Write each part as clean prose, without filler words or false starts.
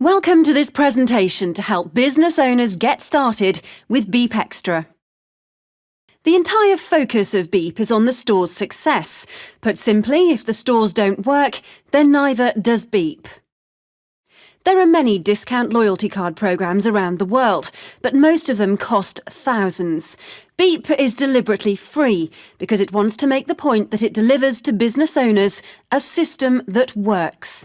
Welcome to this presentation to help business owners get started with Beep Extra. The entire focus of Beep is on the store's success. Put simply, if the stores don't work, then neither does Beep. There are many discount loyalty card programs around the world, but most of them cost thousands. Beep is deliberately free because it wants to make the point that it delivers to business owners a system that works.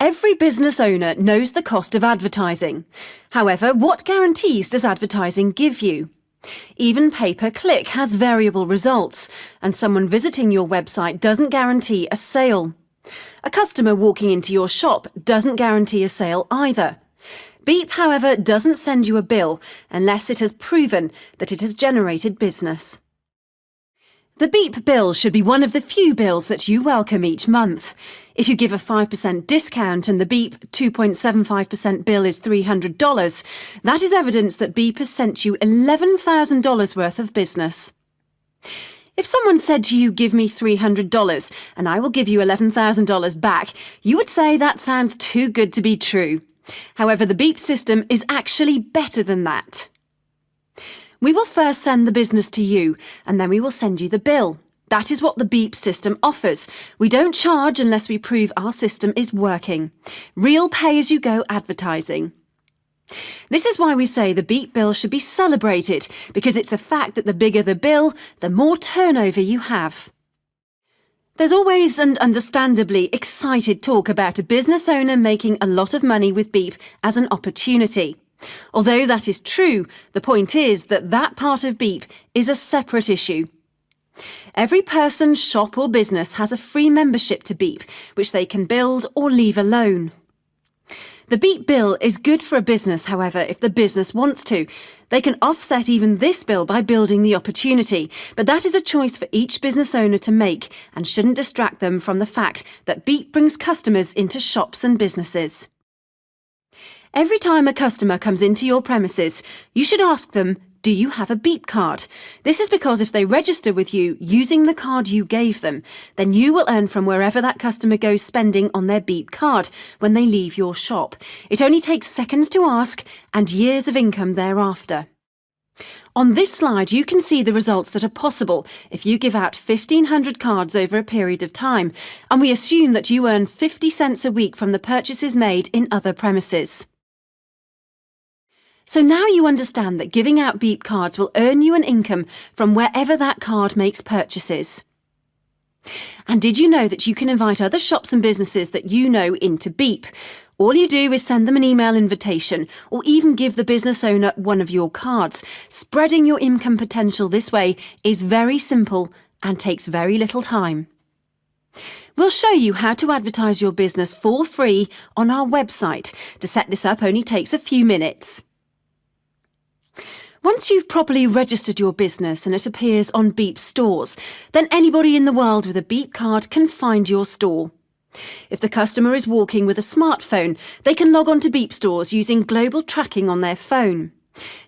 Every business owner knows the cost of advertising. However, what guarantees does advertising give you? Even pay-per-click has variable results, and someone visiting your website doesn't guarantee a sale. A customer walking into your shop doesn't guarantee a sale either. Beep, however, doesn't send you a bill unless it has proven that it has generated business. The Beep bill should be one of the few bills that you welcome each month. If you give a 5% discount and the Beep 2.75% bill is $300, that is evidence that Beep has sent you $11,000 worth of business. If someone said to you, "Give me $300 and I will give you $11,000 back," you would say that sounds too good to be true. However, the Beep system is actually better than that. We will first send the business to you, and then we will send you the bill. That is what the Beep system offers. We don't charge unless we prove our system is working. Real pay-as-you-go advertising. This is why we say the Beep bill should be celebrated, because it's a fact that the bigger the bill, the more turnover you have. There's always and understandably excited talk about a business owner making a lot of money with Beep as an opportunity. Although that is true, the point is that that part of Beep is a separate issue. Every person, shop or business has a free membership to Beep, which they can build or leave alone. The Beep bill is good for a business, however, if the business wants to. They can offset even this bill by building the opportunity, but that is a choice for each business owner to make and shouldn't distract them from the fact that Beep brings customers into shops and businesses. Every time a customer comes into your premises, you should ask them, "Do you have a Beep card?" This is because if they register with you using the card you gave them, then you will earn from wherever that customer goes spending on their Beep card when they leave your shop. It only takes seconds to ask and years of income thereafter. On this slide, you can see the results that are possible if you give out 1,500 cards over a period of time, and we assume that you earn 50 cents a week from the purchases made in other premises. So now you understand that giving out Beep cards will earn you an income from wherever that card makes purchases. And did you know that you can invite other shops and businesses that you know into Beep? All you do is send them an email invitation or even give the business owner one of your cards. Spreading your income potential this way is very simple and takes very little time. We'll show you how to advertise your business for free on our website. To set this up only takes a few minutes. Once you've properly registered your business and it appears on Beep stores, then anybody in the world with a Beep card can find your store. If the customer is walking with a smartphone, they can log on to Beep stores using global tracking on their phone.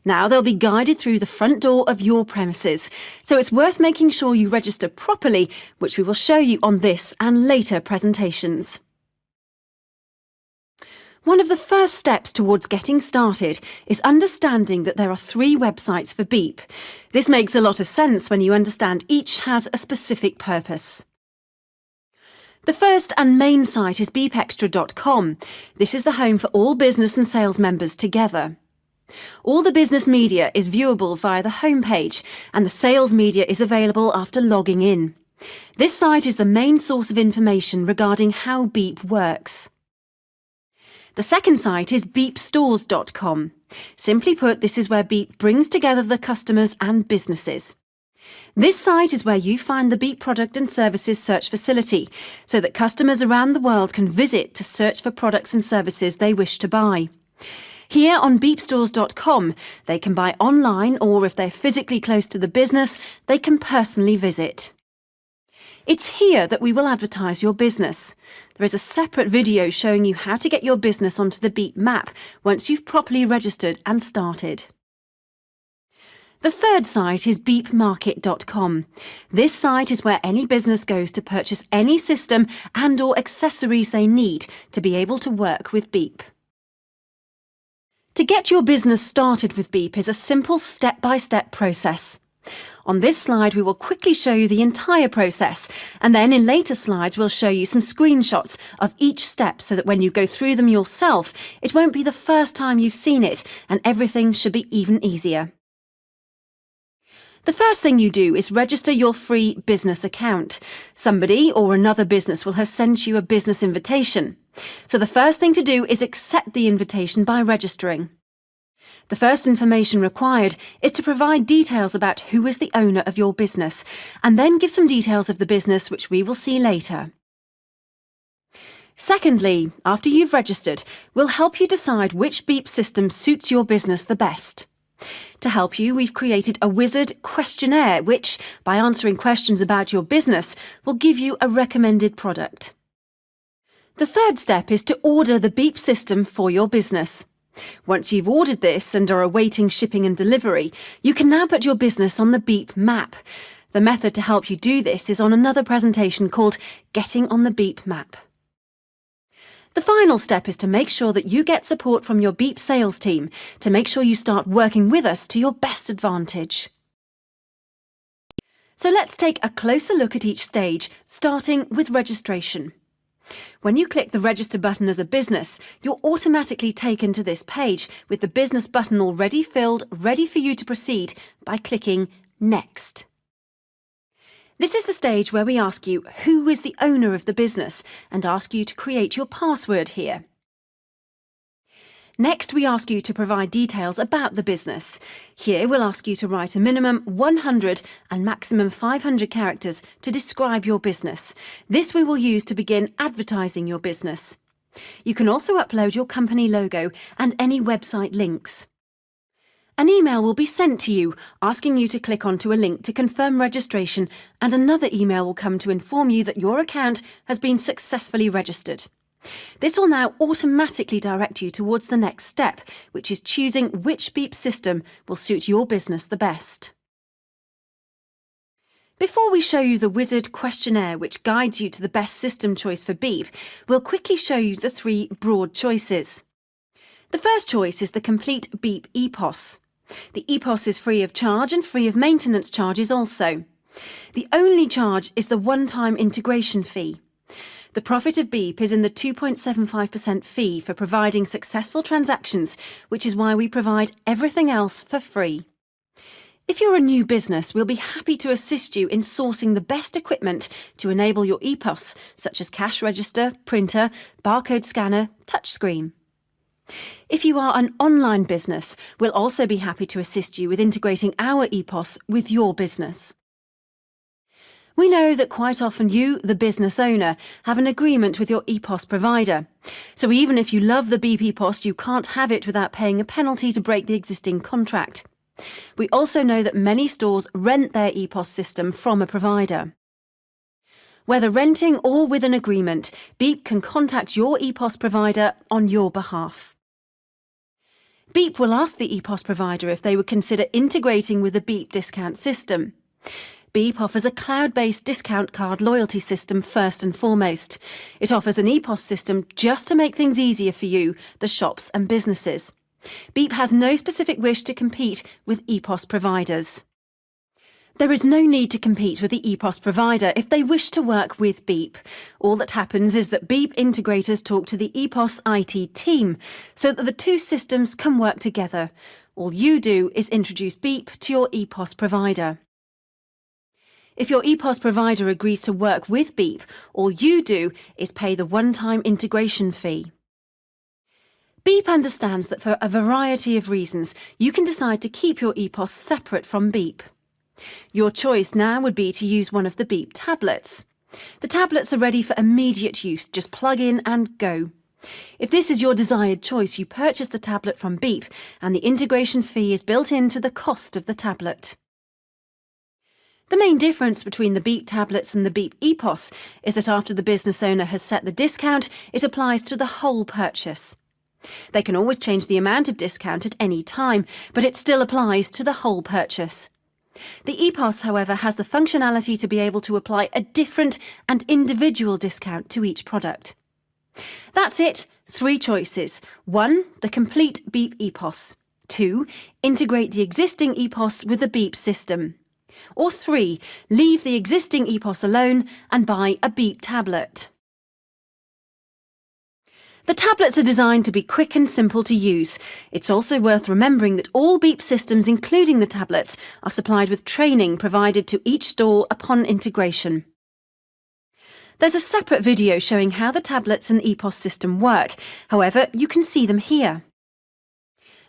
Now they'll be guided through the front door of your premises, so it's worth making sure you register properly, which we will show you on this and later presentations. One of the first steps towards getting started is understanding that there are 3 websites for Beep. This makes a lot of sense when you understand each has a specific purpose. The first and main site is beepextra.com. This is the home for all business and sales members together. All the business media is viewable via the homepage, and the sales media is available after logging in. This site is the main source of information regarding how Beep works. The second site is beepstores.com. Simply put, this is where Beep brings together the customers and businesses. This site is where you find the Beep product and services search facility, so that customers around the world can visit to search for products and services they wish to buy. Here on beepstores.com, they can buy online, or if they're physically close to the business, they can personally visit. It's here that we will advertise your business. There is a separate video showing you how to get your business onto the Beep map once you've properly registered and started. The third site is beepmarket.com. This site is where any business goes to purchase any system and/or accessories they need to be able to work with Beep. To get your business started with Beep is a simple step-by-step process. On this slide, we will quickly show you the entire process, and then in later slides we'll show you some screenshots of each step so that when you go through them yourself, it won't be the first time you've seen it, and everything should be even easier. The first thing you do is register your free business account. Somebody or another business will have sent you a business invitation. So the first thing to do is accept the invitation by registering. The first information required is to provide details about who is the owner of your business, and then give some details of the business which we will see later. Secondly, after you've registered, we'll help you decide which Beep system suits your business the best. To help you, we've created a wizard questionnaire which, by answering questions about your business, will give you a recommended product. The third step is to order the Beep system for your business. Once you've ordered this and are awaiting shipping and delivery, you can now put your business on the Beep map. The method to help you do this is on another presentation called Getting on the Beep Map. The final step is to make sure that you get support from your Beep sales team to make sure you start working with us to your best advantage. So let's take a closer look at each stage, starting with registration. When you click the Register button as a business, you're automatically taken to this page with the business button already filled, ready for you to proceed by clicking Next. This is the stage where we ask you who is the owner of the business and ask you to create your password here. Next, we ask you to provide details about the business. Here, we'll ask you to write a minimum 100 and maximum 500 characters to describe your business. This we will use to begin advertising your business. You can also upload your company logo and any website links. An email will be sent to you asking you to click onto a link to confirm registration, and another email will come to inform you that your account has been successfully registered. This will now automatically direct you towards the next step, which is choosing which Beep system will suit your business the best. Before we show you the wizard questionnaire which guides you to the best system choice for Beep, we'll quickly show you the three broad choices. The first choice is the complete Beep EPOS. The EPOS is free of charge and free of maintenance charges also. The only charge is the one-time integration fee. The profit of Beep is in the 2.75% fee for providing successful transactions, which is why we provide everything else for free. If you're a new business, we'll be happy to assist you in sourcing the best equipment to enable your EPOS, such as cash register, printer, barcode scanner, touchscreen. If you are an online business, we'll also be happy to assist you with integrating our EPOS with your business. We know that quite often you, the business owner, have an agreement with your EPOS provider. So even if you love the Beep EPOS, you can't have it without paying a penalty to break the existing contract. We also know that many stores rent their EPOS system from a provider. Whether renting or with an agreement, Beep can contact your EPOS provider on your behalf. Beep will ask the EPOS provider if they would consider integrating with the Beep discount system. Beep offers a cloud-based discount card loyalty system first and foremost. It offers an EPOS system just to make things easier for you, the shops and businesses. Beep has no specific wish to compete with EPOS providers. There is no need to compete with the EPOS provider if they wish to work with Beep. All that happens is that Beep integrators talk to the EPOS IT team so that the two systems can work together. All you do is introduce Beep to your EPOS provider. If your EPOS provider agrees to work with Beep, all you do is pay the one-time integration fee. Beep understands that for a variety of reasons, you can decide to keep your EPOS separate from Beep. Your choice now would be to use one of the Beep tablets. The tablets are ready for immediate use, just plug in and go. If this is your desired choice, you purchase the tablet from Beep and the integration fee is built into the cost of the tablet. The main difference between the Beep tablets and the Beep EPOS is that after the business owner has set the discount, it applies to the whole purchase. They can always change the amount of discount at any time, but it still applies to the whole purchase. The EPOS, however, has the functionality to be able to apply a different and individual discount to each product. That's it, 3 choices. 1. The complete Beep EPOS. 2. Integrate the existing EPOS with the Beep system. Or 3. Leave the existing EPOS alone and buy a Beep tablet. The tablets are designed to be quick and simple to use. It's also worth remembering that all Beep systems, including the tablets, are supplied with training provided to each store upon integration. There's a separate video showing how the tablets and EPOS system work. However, you can see them here.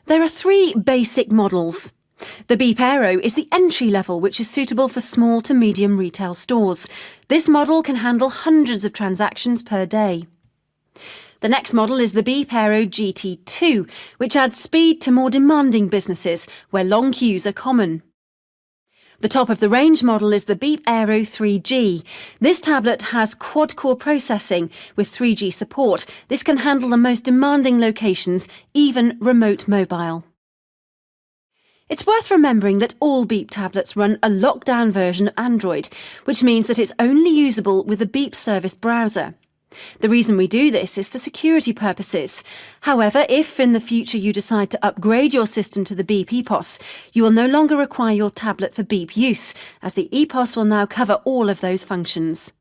There are 3 basic models. The Beep Aero is the entry level, which is suitable for small to medium retail stores. This model can handle hundreds of transactions per day. The next model is the Beep Aero GT2, which adds speed to more demanding businesses where long queues are common. The top-of-the-range model is the Beep Aero 3G. This tablet has quad-core processing with 3G support. This can handle the most demanding locations, even remote mobile. It's worth remembering that all Beep tablets run a lockdown version of Android, which means that it's only usable with the Beep service browser. The reason we do this is for security purposes. However, if in the future you decide to upgrade your system to the Beep EPOS, you will no longer require your tablet for Beep use, as the EPOS will now cover all of those functions.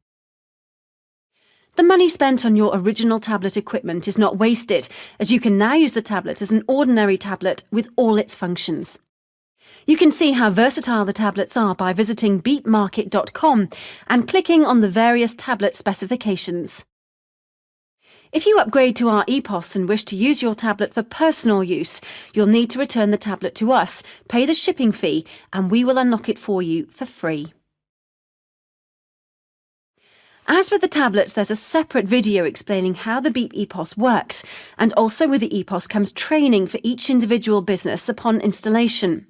The money spent on your original tablet equipment is not wasted, as you can now use the tablet as an ordinary tablet with all its functions. You can see how versatile the tablets are by visiting beepmarket.com and clicking on the various tablet specifications. If you upgrade to our EPOS and wish to use your tablet for personal use, you'll need to return the tablet to us, pay the shipping fee, and we will unlock it for you for free. As with the tablets, there's a separate video explaining how the Beep EPOS works, and also with the EPOS comes training for each individual business upon installation.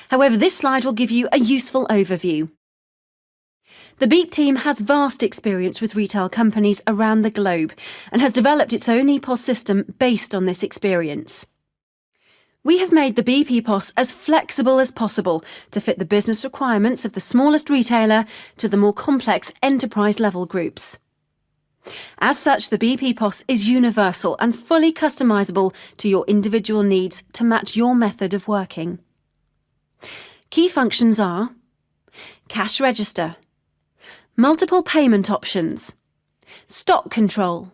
However, this slide will give you a useful overview. The Beep team has vast experience with retail companies around the globe and has developed its own EPOS system based on this experience. We have made the Beep EPOS as flexible as possible to fit the business requirements of the smallest retailer to the more complex enterprise-level groups. As such, the Beep EPOS is universal and fully customizable to your individual needs to match your method of working. Key functions are cash register, multiple payment options, stock control,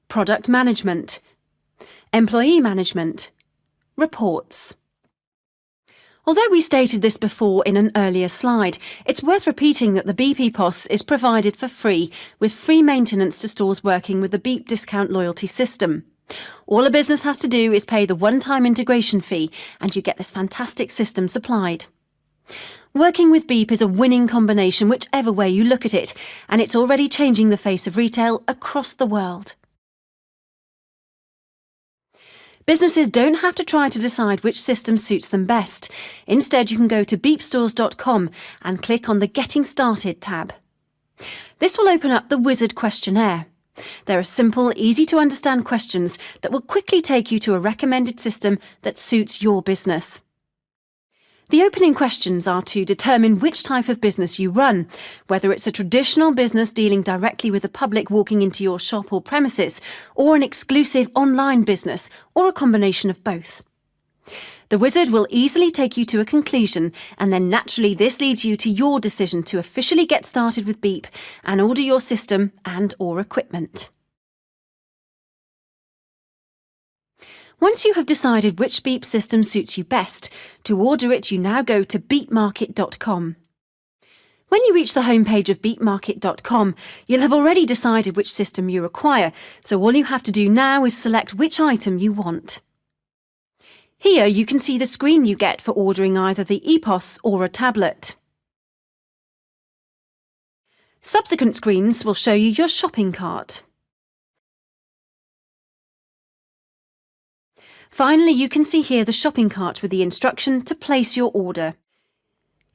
product management, employee management, reports. Although we stated this before in an earlier slide, it's worth repeating that the Beep EPOS is provided for free, with free maintenance to stores working with the Beep discount loyalty system. All a business has to do is pay the one-time integration fee, and you get this fantastic system supplied. Working with Beep is a winning combination whichever way you look at it, and it's already changing the face of retail across the world. Businesses don't have to try to decide which system suits them best. Instead, you can go to beepstores.com and click on the Getting Started tab. This will open up the Wizard questionnaire. There are simple, easy-to-understand questions that will quickly take you to a recommended system that suits your business. The opening questions are to determine which type of business you run, whether it's a traditional business dealing directly with the public walking into your shop or premises, or an exclusive online business, or a combination of both. The wizard will easily take you to a conclusion, and then naturally this leads you to your decision to officially get started with Beep and order your system and/or equipment. Once you have decided which Beep system suits you best, to order it you now go to beepmarket.com. When you reach the homepage of beepmarket.com, you'll have already decided which system you require, so all you have to do now is select which item you want. Here you can see the screen you get for ordering either the EPOS or a tablet. Subsequent screens will show you your shopping cart. Finally, you can see here the shopping cart with the instruction to place your order.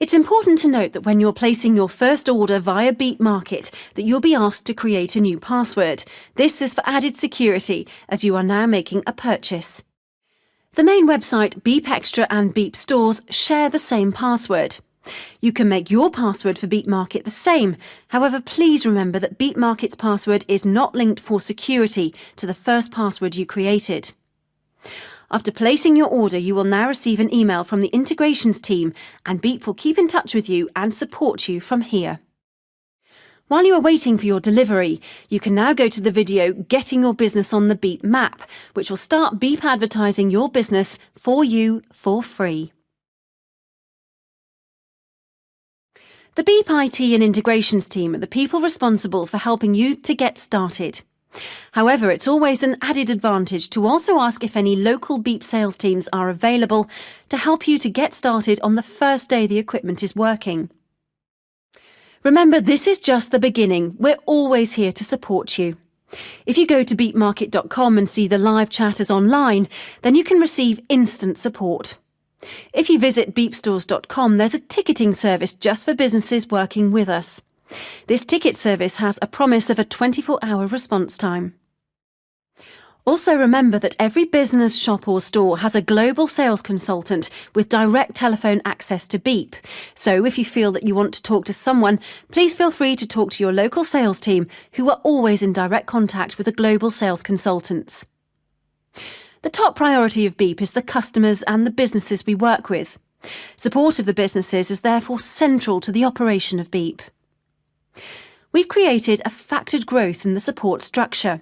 It's important to note that when you're placing your first order via Beep Market, that you'll be asked to create a new password. This is for added security, as you are now making a purchase. The main website, Beep Extra and Beep Stores, share the same password. You can make your password for Beep Market the same. However, please remember that Beep Market's password is not linked for security to the first password you created. After placing your order, you will now receive an email from the integrations team, and Beep will keep in touch with you and support you from here. While you are waiting for your delivery, you can now go to the video Getting Your Business on the Beep Map, which will start Beep advertising your business for you for free. The Beep IT and integrations team are the people responsible for helping you to get started. However, it's always an added advantage to also ask if any local Beep sales teams are available to help you to get started on the first day the equipment is working. Remember, this is just the beginning. We're always here to support you. If you go to beepmarket.com and see the live chat as online, then you can receive instant support. If you visit beepstores.com, there's a ticketing service just for businesses working with us. This ticket service has a promise of a 24-hour response time. Also remember that every business, shop or store has a global sales consultant with direct telephone access to Beep. So if you feel that you want to talk to someone, please feel free to talk to your local sales team, who are always in direct contact with the global sales consultants. The top priority of Beep is the customers and the businesses we work with. Support of the businesses is therefore central to the operation of Beep. We've created a factored growth in the support structure.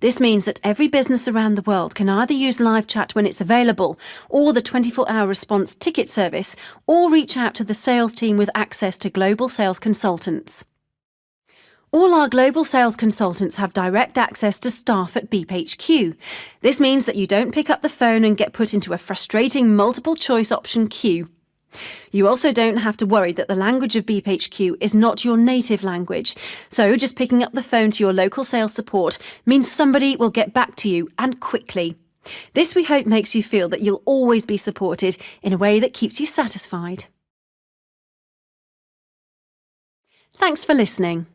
This means that every business around the world can either use live chat when it's available, or the 24-hour response ticket service, or reach out to the sales team with access to global sales consultants. All our global sales consultants have direct access to staff at Beep HQ. This means that you don't pick up the phone and get put into a frustrating multiple-choice option queue. You also don't have to worry that the language of Beep HQ is not your native language, so just picking up the phone to your local sales support means somebody will get back to you, and quickly. This, we hope, makes you feel that you'll always be supported in a way that keeps you satisfied. Thanks for listening.